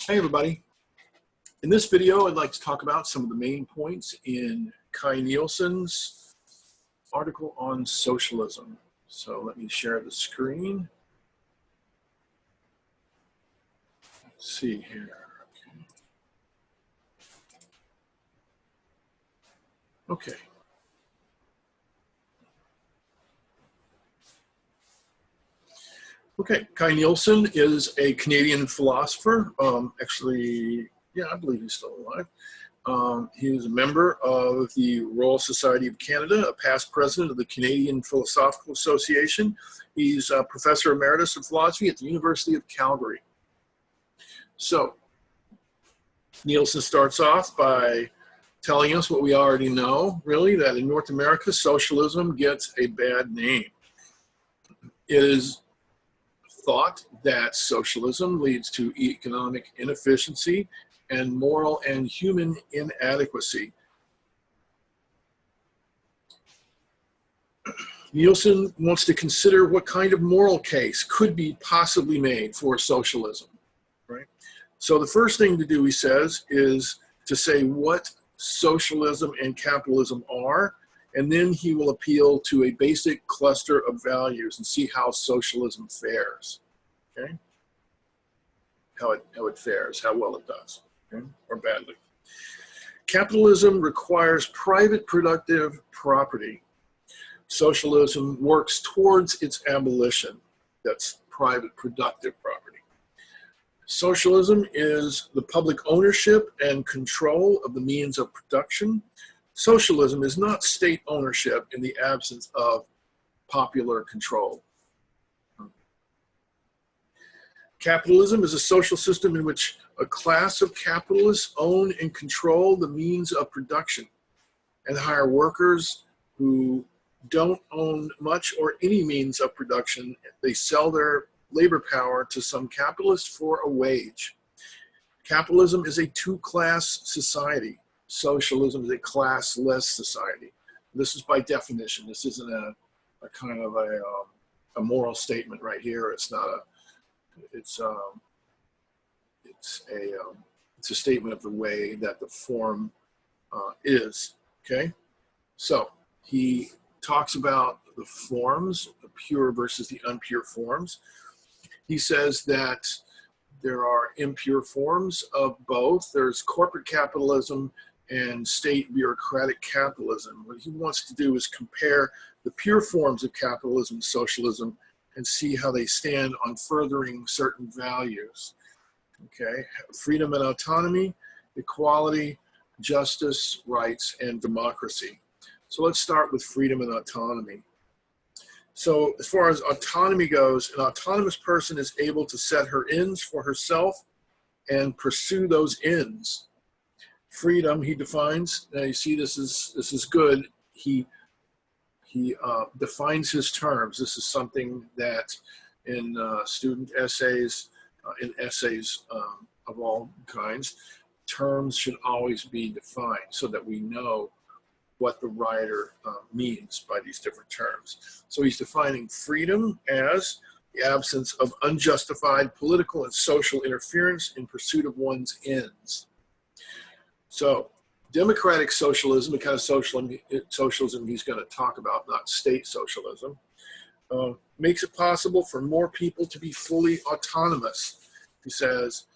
Hey everybody. In this video, I'd like to talk about some of the main points in Nielsen's article on socialism. So let me share the screen. Let's see here. Okay. Okay, Nielsen is a Canadian philosopher. Actually, yeah, I believe he's still alive. He is a member of the Royal Society of Canada, a past president of the Canadian Philosophical Association. He's a professor emeritus of philosophy at the University of Calgary. So, Nielsen starts off by telling us what we already know, really, that in North America, socialism gets a bad name. It is thought that socialism leads to economic inefficiency and moral and human inadequacy. Nielsen wants to consider what kind of moral case could be possibly made for socialism, right? So the first thing to do, he says, is to say what socialism and capitalism are, and then he will appeal to a basic cluster of values and see how socialism fares, okay? How it fares, how well it does, okay? Or badly. Capitalism requires private productive property. Socialism works towards its abolition. That's private productive property. Socialism is the public ownership and control of the means of production. Socialism is not state ownership in the absence of popular control. Capitalism is a social system in which a class of capitalists own and control the means of production and hire workers who don't own much or any means of production. They sell their labor power to some capitalist for a wage. Capitalism is a two-class society. Socialism is a classless society. This is by definition. This isn't a kind of a moral statement right here. It's not a. It's a statement of the way that the form is. Okay, so he talks about the forms, the pure versus the impure forms. He says that there are impure forms of both. There's corporate capitalism and state bureaucratic capitalism. What he wants to do is compare the pure forms of capitalism and socialism and see how they stand on furthering certain values. Okay, freedom and autonomy, equality, justice, rights, and democracy. So let's start with freedom and autonomy. So as far as autonomy goes, an autonomous person is able to set her ends for herself and pursue those ends. Freedom, he defines, now you see this is good, he defines his terms. This is something that in student essays, of all kinds, terms should always be defined so that we know what the writer means by these different terms. So he's defining freedom as the absence of unjustified political and social interference in pursuit of one's ends. So democratic socialism, the kind of socialism he's going to talk about, not state socialism, makes it possible for more people to be fully autonomous. He says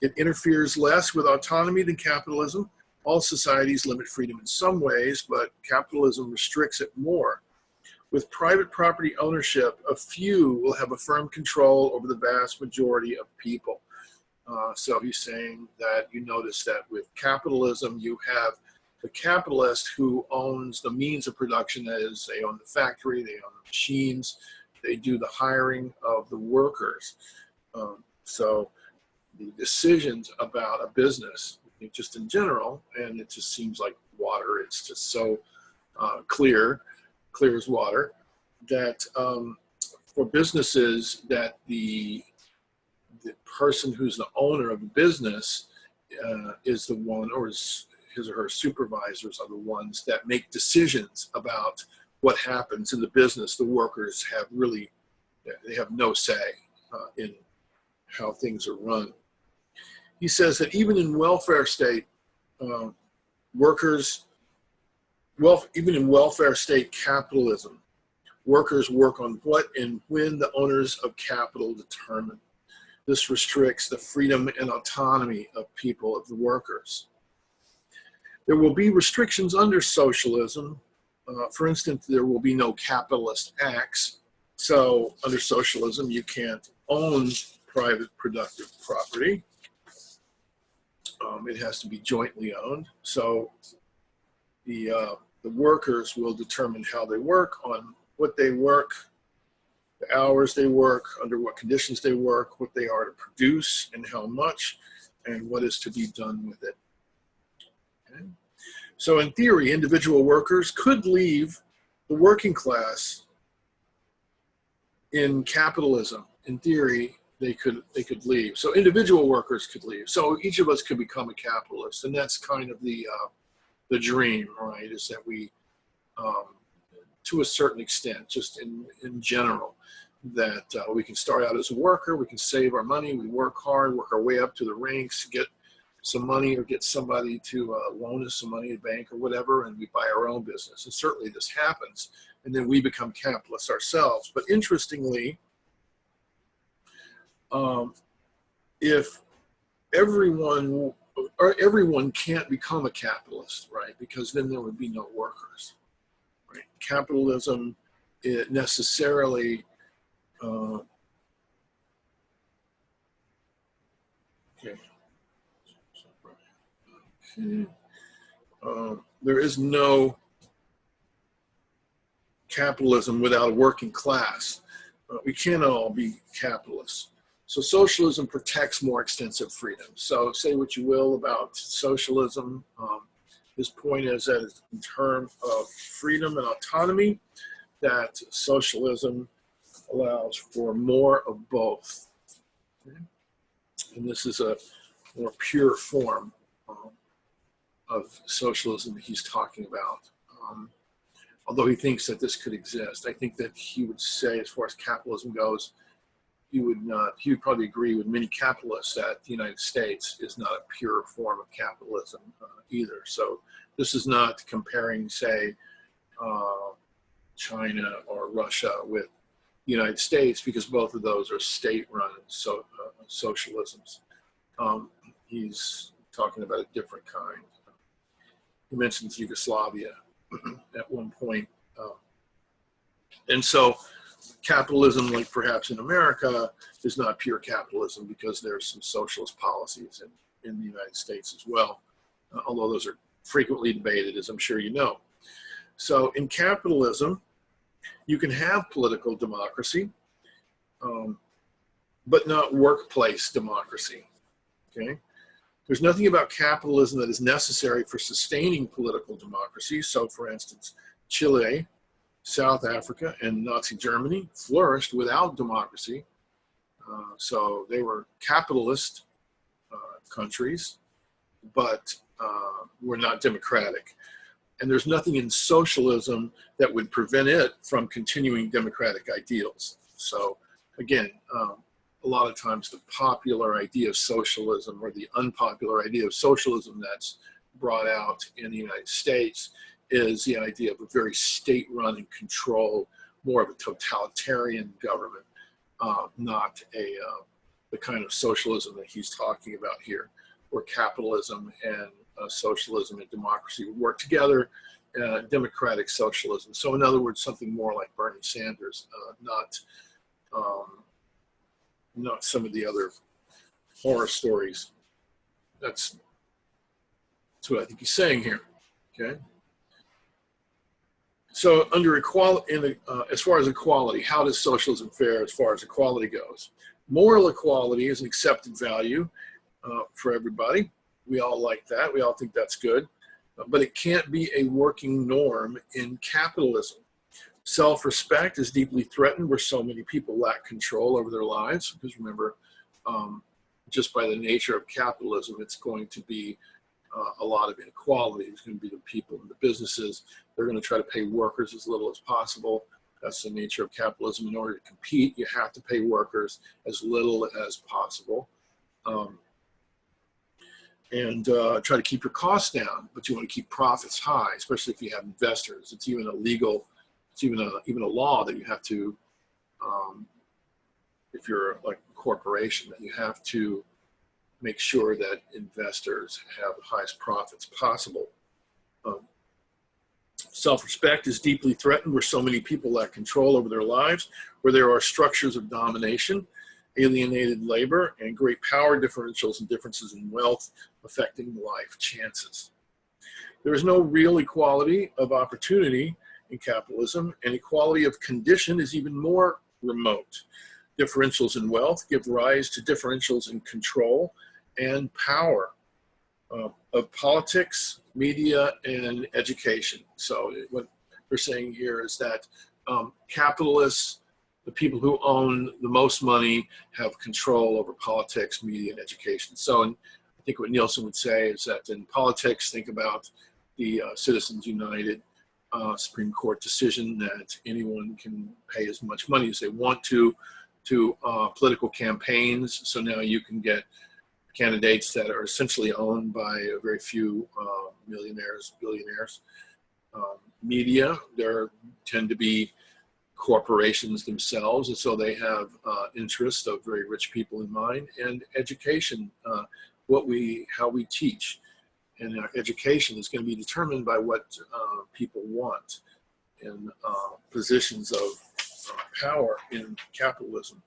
it interferes less with autonomy than capitalism. All societies limit freedom in some ways, but capitalism restricts it more. With private property ownership, a few will have a firm control over the vast majority of people. So he's saying that you notice that with capitalism, you have the capitalist who owns the means of production. That is, they own the factory, they own the machines, they do the hiring of the workers. So the decisions about a business, just in general, and it just seems like water, it's just so clear as water, that for businesses, that the person who's the owner of the business is the one, or his or her supervisors are the ones that make decisions about what happens in the business. The workers have they have no say in how things are run. he says that even in welfare state, uh, even in welfare state capitalism, workers work on what and when the owners of capital determine. This restricts the freedom and autonomy of people, of the workers. There will be restrictions under socialism. For instance, there will be no capitalist acts. So under socialism, you can't own private productive property. It has to be jointly owned. So the workers will determine how they work, on what they work, the hours they work, under what conditions they work, what they are to produce and how much, and what is to be done with it. Okay. So in theory, individual workers could leave the working class in capitalism. In theory, they could leave. So individual workers could leave. So each of us could become a capitalist, and that's kind of the dream, right? Is that we, to a certain extent, just in general, that we can start out as a worker, we can save our money, we work hard, work our way up to the ranks, get some money or get somebody to loan us some money at a bank or whatever, and we buy our own business. And certainly this happens, and then we become capitalists ourselves. But interestingly, if everyone can't become a capitalist, right? Because then there would be no workers, right? Capitalism, it necessarily there is no capitalism without a working class. We can't all be capitalists. So socialism protects more extensive freedom. So say what you will about socialism. His point is that in terms of freedom and autonomy, that socialism allows for more of both. Okay? And this is a more pure form of socialism that he's talking about. Although he thinks that this could exist, I think that he would say, as far as capitalism goes, he would probably agree with many capitalists that the United States is not a pure form of capitalism either. So this is not comparing, say, China or Russia with the United States, because both of those are state-run socialisms. He's talking about a different kind. He mentions Yugoslavia at one point. And so capitalism, like perhaps in America, is not pure capitalism, because there's some socialist policies in the United States as well, although those are frequently debated, as I'm sure you know. So in capitalism, you can have political democracy, but not workplace democracy, okay? There's nothing about capitalism that is necessary for sustaining political democracy. So for instance, Chile, South Africa, and Nazi Germany flourished without democracy. So they were capitalist countries, but were not democratic. And there's nothing in socialism that would prevent it from continuing democratic ideals. So again, a lot of times the popular idea of socialism, or the unpopular idea of socialism that's brought out in the United States, is the idea of a very state-run and controlled, more of a totalitarian government, not the kind of socialism that he's talking about here, where capitalism and socialism and democracy would work together, democratic socialism. So in other words, something more like Bernie Sanders, not some of the other horror stories. That's what I think he's saying here, okay? So under equality, as far as equality, how does socialism fare as far as equality goes? Moral equality is an accepted value for everybody. We all like that. We all think that's good. But it can't be a working norm in capitalism. Self-respect is deeply threatened where so many people lack control over their lives. Because remember, just by the nature of capitalism, it's going to be a lot of inequality. It's going to be the people and the businesses. They're going to try to pay workers as little as possible. That's the nature of capitalism. In order to compete, you have to pay workers as little as possible. and try to keep your costs down, but you want to keep profits high, especially if you have investors. It's even illegal. It's even a law that you have to, if you're like a corporation, that you have to make sure that investors have the highest profits possible. Self-respect is deeply threatened where so many people lack control over their lives, where there are structures of domination, alienated labor, and great power differentials and differences in wealth affecting life chances. There is no real equality of opportunity in capitalism, and equality of condition is even more remote. Differentials in wealth give rise to differentials in control and power of politics, media, and education. So what they're saying here is that capitalists, the people who own the most money, have control over politics, media, and education. So I think what Nielsen would say is that in politics, think about the Citizens United Supreme Court decision that anyone can pay as much money as they want to political campaigns. So now you can get candidates that are essentially owned by a very few millionaires, billionaires. Media, there tend to be corporations themselves, and so they have interests of very rich people in mind. And education, how we teach, and our education is going to be determined by what people want in positions of power in capitalism.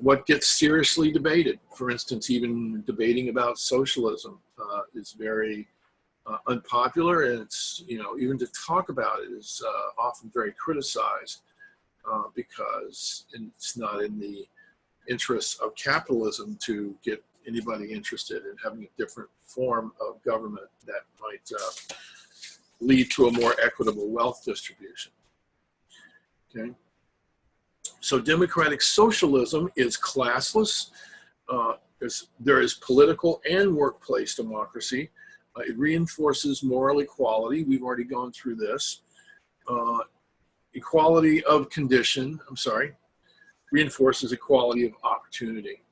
What gets seriously debated, for instance, even debating about socialism is very unpopular, and it's, even to talk about it is often very criticized because it's not in the interests of capitalism to get anybody interested in having a different form of government that might lead to a more equitable wealth distribution. Okay. So democratic socialism is classless. There is political and workplace democracy. It reinforces moral equality. We've already gone through this. Equality of condition, reinforces equality of opportunity.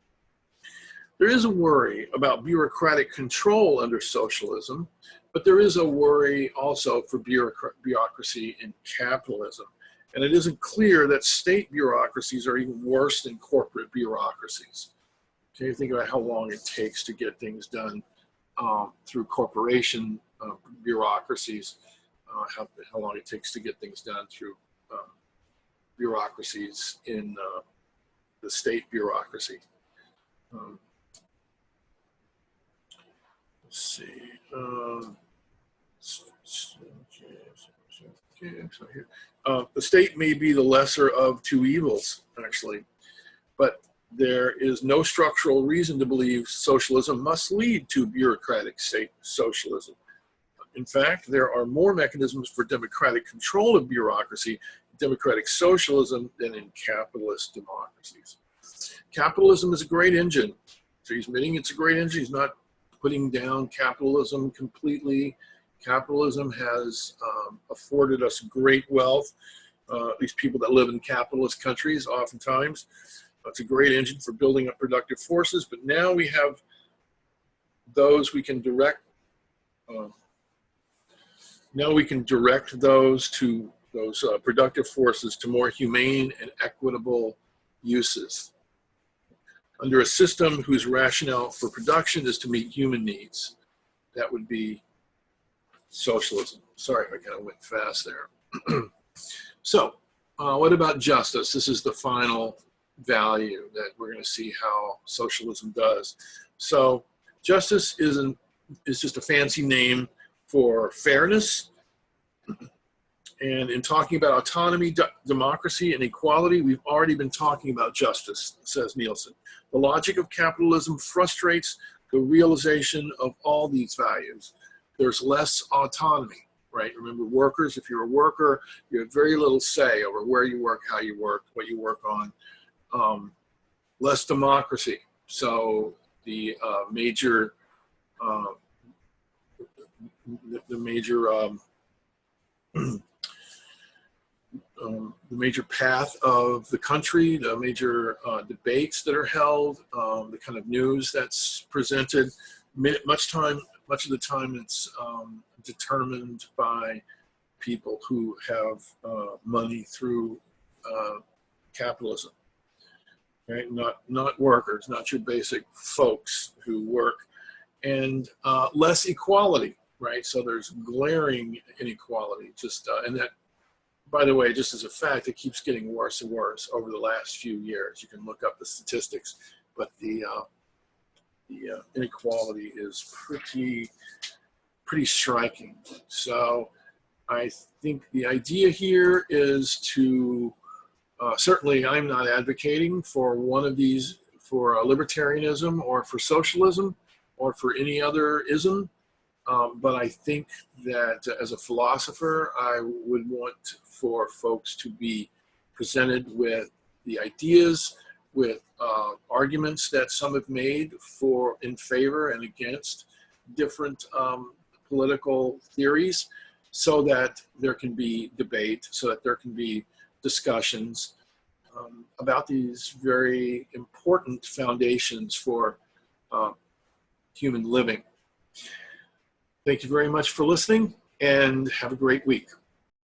There is a worry about bureaucratic control under socialism, but there is a worry also for bureaucracy in capitalism. And it isn't clear that state bureaucracies are even worse than corporate bureaucracies. Can you think about how long it takes to get things done through corporation bureaucracies, how long it takes to get things done through bureaucracies in the state bureaucracy. Let's see. So here. The state may be the lesser of two evils, actually, but there is no structural reason to believe socialism must lead to bureaucratic state socialism. In fact, there are more mechanisms for democratic control of bureaucracy, democratic socialism, than in capitalist democracies. Capitalism is a great engine. So he's admitting it's a great engine. He's not putting down capitalism completely. Capitalism has afforded us great wealth, at least people that live in capitalist countries oftentimes. It's a great engine for building up productive forces, but now we have those we can direct. Now we can direct those productive forces to more humane and equitable uses under a system whose rationale for production is to meet human needs. That would be socialism. Sorry if I kind of went fast there. So what about justice? This is the final value that we're going to see how socialism does. So justice is just a fancy name for fairness. And in talking about autonomy, democracy, and equality, we've already been talking about justice, says Neelsen. The logic of capitalism frustrates the realization of all these values. There's less autonomy, right? Remember, workers, if you're a worker, you have very little say over where you work, how you work, what you work on. Less democracy. So the major the major path of the country, the major debates that are held, the kind of news that's presented. Much of the time it's determined by people who have money through capitalism, right? Not workers, not your basic folks who work, and less equality, right? So there's glaring inequality, and that, by the way, just as a fact, it keeps getting worse and worse over the last few years. You can look up the statistics, but the inequality is pretty striking. So I think the idea here is to, certainly I'm not advocating for one of these, for libertarianism or for socialism or for any other ism. But I think that as a philosopher, I would want for folks to be presented with the ideas, with arguments that some have made for, in favor and against different political theories, so that there can be debate, so that there can be discussions about these very important foundations for human living. Thank you very much for listening, and have a great week.